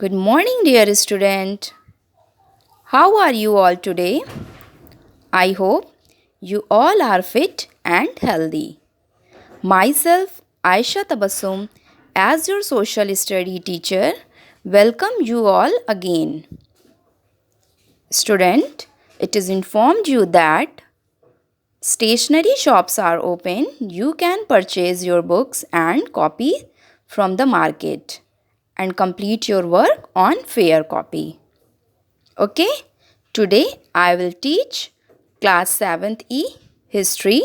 Good morning, dear student. How are you all today? I hope you all are fit and healthy. Myself, Aisha Tabassum, as your social study teacher, welcome you all again. Student, it is informed you that stationery shops are open. You can purchase your books and copy from the market and complete your work on fair copy. Okay, today I will teach class 7th E history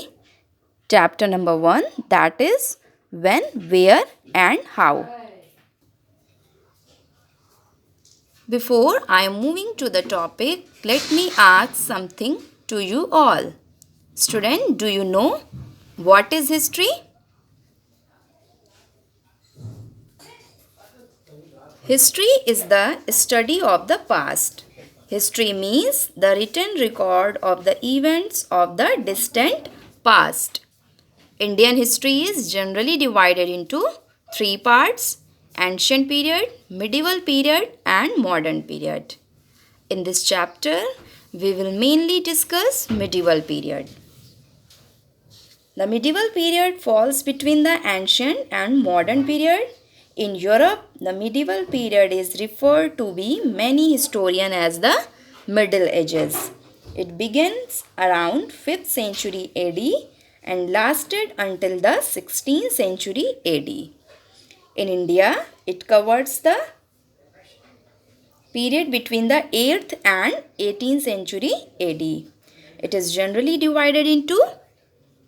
chapter number 1, that is when, where and how. Before I am moving to the topic, let me ask something to you all. Student, do you know what is history? History is the study of the past. History means the written record of the events of the distant past. Indian history is generally divided into three parts: ancient period, medieval period, and modern period. In this chapter, we will mainly discuss medieval period. The medieval period falls between the ancient and modern period. In Europe, the medieval period is referred to by many historians as the Middle Ages. It begins around 5th century AD and lasted until the 16th century AD. In India, it covers the period between the 8th and 18th century AD. It is generally divided into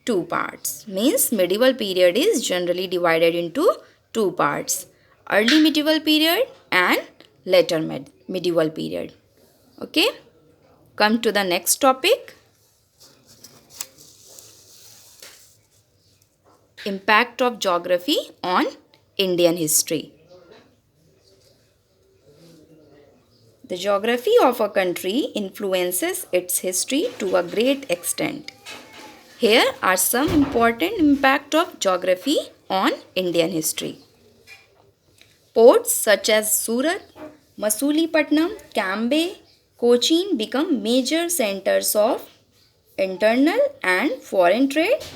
two parts. Means medieval period is generally divided into two parts: early medieval period and later medieval period. Okay, come to the next topic: impact of geography on Indian history. The geography of a country influences its history to a great extent. Here are some important impact of geography on Indian history. Ports such as Surat, Masulipatam, Cambay, Cochin become major centers of internal and foreign trade.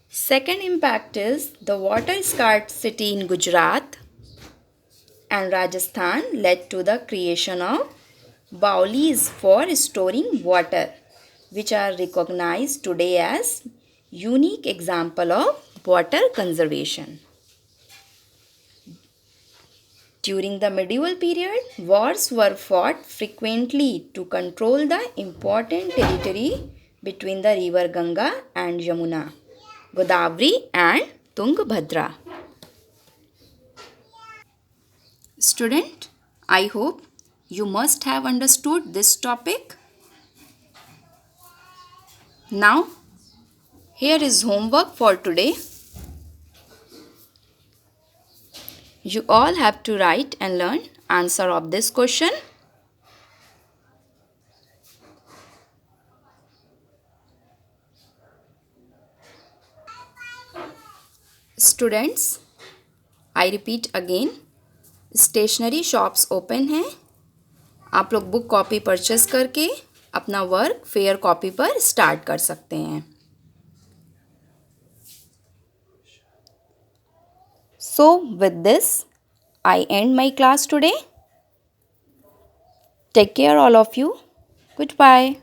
Second impact is the water scarcity in Gujarat and Rajasthan led to the creation of Baulis for storing water, which are recognized today as unique example of water conservation. During the medieval period, wars were fought frequently to control the important territory between the river Ganga and Yamuna, Godavari and Tungabhadra. Student, I hope you must have understood this topic. Now, here is homework for today. You all have to write and learn answer of this question. Students, I repeat again, stationery shops open हैं. आप लोग book copy purchase करके अपना work fair copy पर start कर सकते हैं. So with this, I end my class today. Take care all of you. Goodbye.